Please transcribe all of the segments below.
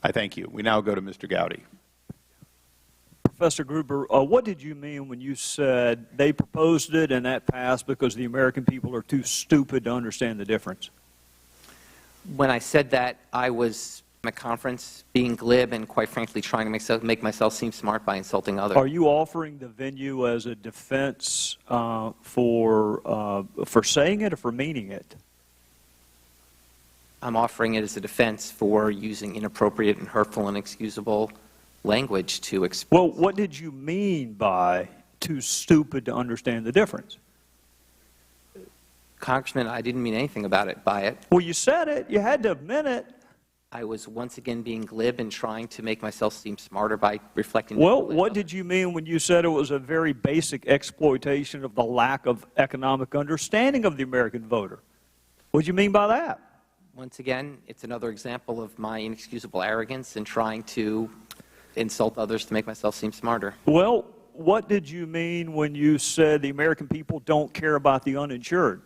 I thank you. We now go to Mr. Gowdy. Professor Gruber, what did you mean when you said they proposed it and that passed because the American people are too stupid to understand the difference? When I said that, I was at a conference being glib and, quite frankly, trying to make myself seem smart by insulting others. Are you offering the venue as a defense for saying it or for meaning it? I'm offering it as a defense for using inappropriate and hurtful and inexcusable language to express. Well, what did you mean by too stupid to understand the difference? Congressman, I didn't mean anything by it. Well, you said it. You had to admit it. I was once again being glib and trying to make myself seem smarter by reflecting. Well, what did you mean when you said it was a very basic exploitation of the lack of economic understanding of the American voter? What did you mean by that? Once again, it's another example of my inexcusable arrogance in trying to insult others to make myself seem smarter. Well, what did you mean when you said the American people don't care about the uninsured?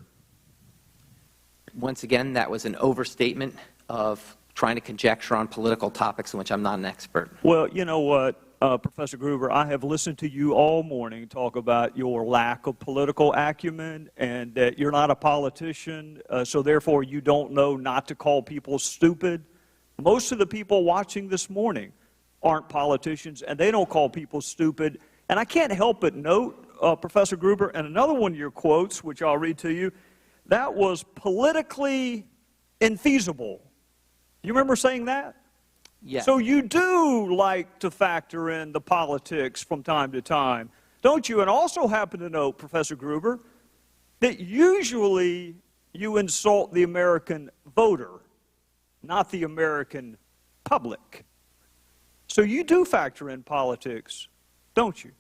Once again, that was an overstatement of trying to conjecture on political topics in which I'm not an expert. Well, you know what, Professor Gruber, I have listened to you all morning talk about your lack of political acumen and that you're not a politician, so therefore you don't know not to call people stupid. Most of the people watching this morning aren't politicians, and they don't call people stupid. And I can't help but note, Professor Gruber, and another one of your quotes, which I'll read to you, that was politically infeasible. You remember saying that? Yes. So you do like to factor in the politics from time to time, don't you? And also happen to note, Professor Gruber, that usually you insult the American voter, not the American public. So you do factor in politics, don't you?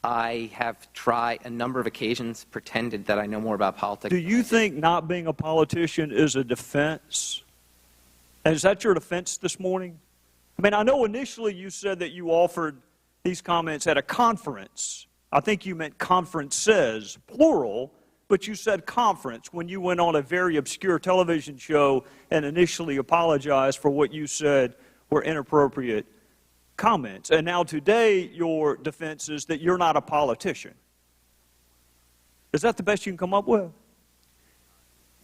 I have tried a number of occasions, pretended that I know more about politics. Do you think not being a politician is a defense? And is that your defense this morning? I mean, I know initially you said that you offered these comments at a conference. I think you meant conferences, plural, but you said conference when you went on a very obscure television show and initially apologized for what you said were inappropriate comments. And now today your defense is that you're not a politician. Is that the best you can come up with?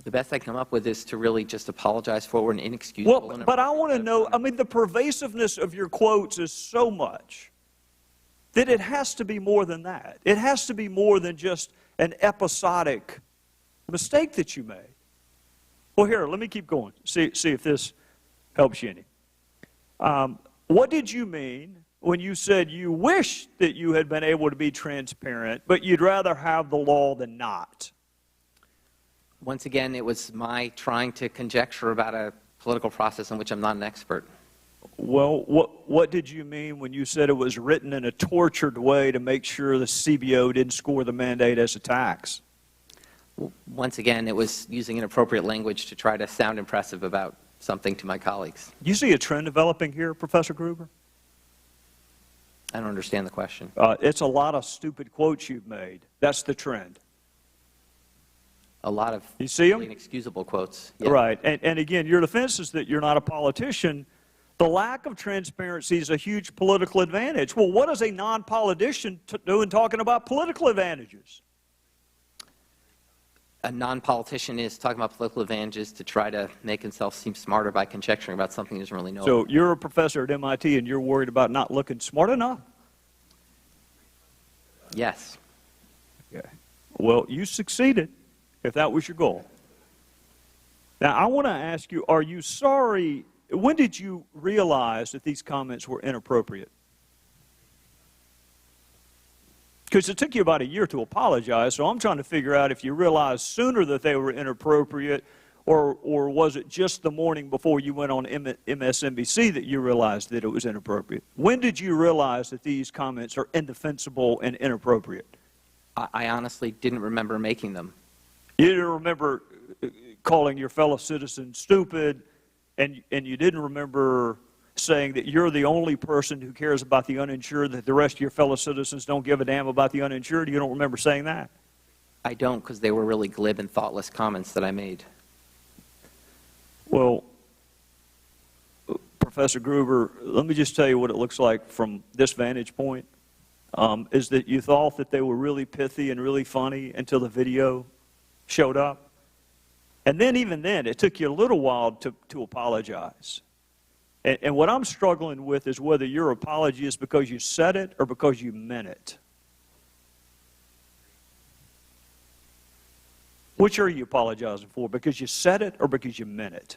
The best I come up with is to really just apologize for an inexcusable. Well, but I want to know, I mean, the pervasiveness of your quotes is so much that it has to be more than that. It has to be more than just an episodic mistake that you made. Well, here, let me keep going. See if this helps you any. What did you mean when you said you wish that you had been able to be transparent, but you'd rather have the law than not? Once again, it was my trying to conjecture about a political process in which I'm not an expert. Well, what did you mean when you said it was written in a tortured way to make sure the CBO didn't score the mandate as a tax? Once again, it was using inappropriate language to try to sound impressive about something to my colleagues. You see a trend developing here, Professor Gruber? I don't understand the question. It's a lot of stupid quotes you've made. That's the trend. A lot of you see them? Inexcusable quotes. Yeah. Right. And again, your defense is that you're not a politician. The lack of transparency is a huge political advantage. Well, what does a non-politician do in talking about political advantages? A non-politician is talking about political advantages to try to make himself seem smarter by conjecturing about something he doesn't really know. So you're a professor at MIT and you're worried about not looking smart enough? Yes. Okay. Well, you succeeded, if that was your goal. Now, I want to ask you, are you sorry, when did you realize that these comments were inappropriate? Because it took you about a year to apologize, so I'm trying to figure out if you realized sooner that they were inappropriate, or was it just the morning before you went on MSNBC that you realized that it was inappropriate? When did you realize that these comments are indefensible and inappropriate? I honestly didn't remember making them. You didn't remember calling your fellow citizens stupid, and you didn't remember saying that you're the only person who cares about the uninsured, that the rest of your fellow citizens don't give a damn about the uninsured? You don't remember saying that? I don't, because they were really glib and thoughtless comments that I made. Well, Professor Gruber, let me just tell you what it looks like from this vantage point, is that you thought that they were really pithy and really funny until the video showed up. And then even then, it took you a little while to apologize. And what I'm struggling with is whether your apology is because you said it or because you meant it. Which are you apologizing for? Because you said it or because you meant it?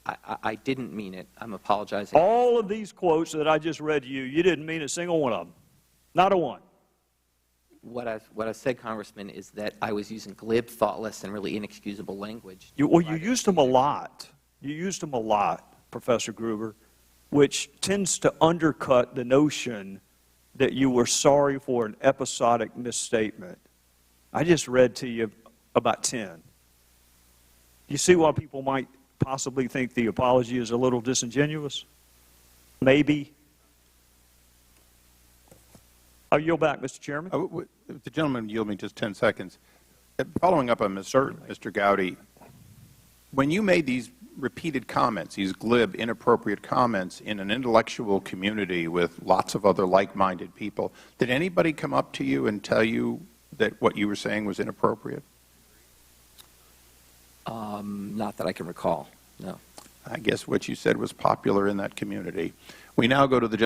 I didn't mean it. I'm apologizing. All of these quotes that I just read to you, you didn't mean a single one of them. Not a one. What I said, Congressman, is that I was using glib, thoughtless, and really inexcusable language. You used them a lot. You used them a lot, Professor Gruber, which tends to undercut the notion that you were sorry for an episodic misstatement. I just read to you about 10. You see why people might possibly think the apology is a little disingenuous? Maybe. I'll yield back, Mr. Chairman. The gentleman yield me just 10 seconds. Following up on Mr. Gowdy, when you made these repeated comments, these glib, inappropriate comments in an intellectual community with lots of other like-minded people, did anybody come up to you and tell you that what you were saying was inappropriate? Not that I can recall, no. I guess what you said was popular in that community. We now go to the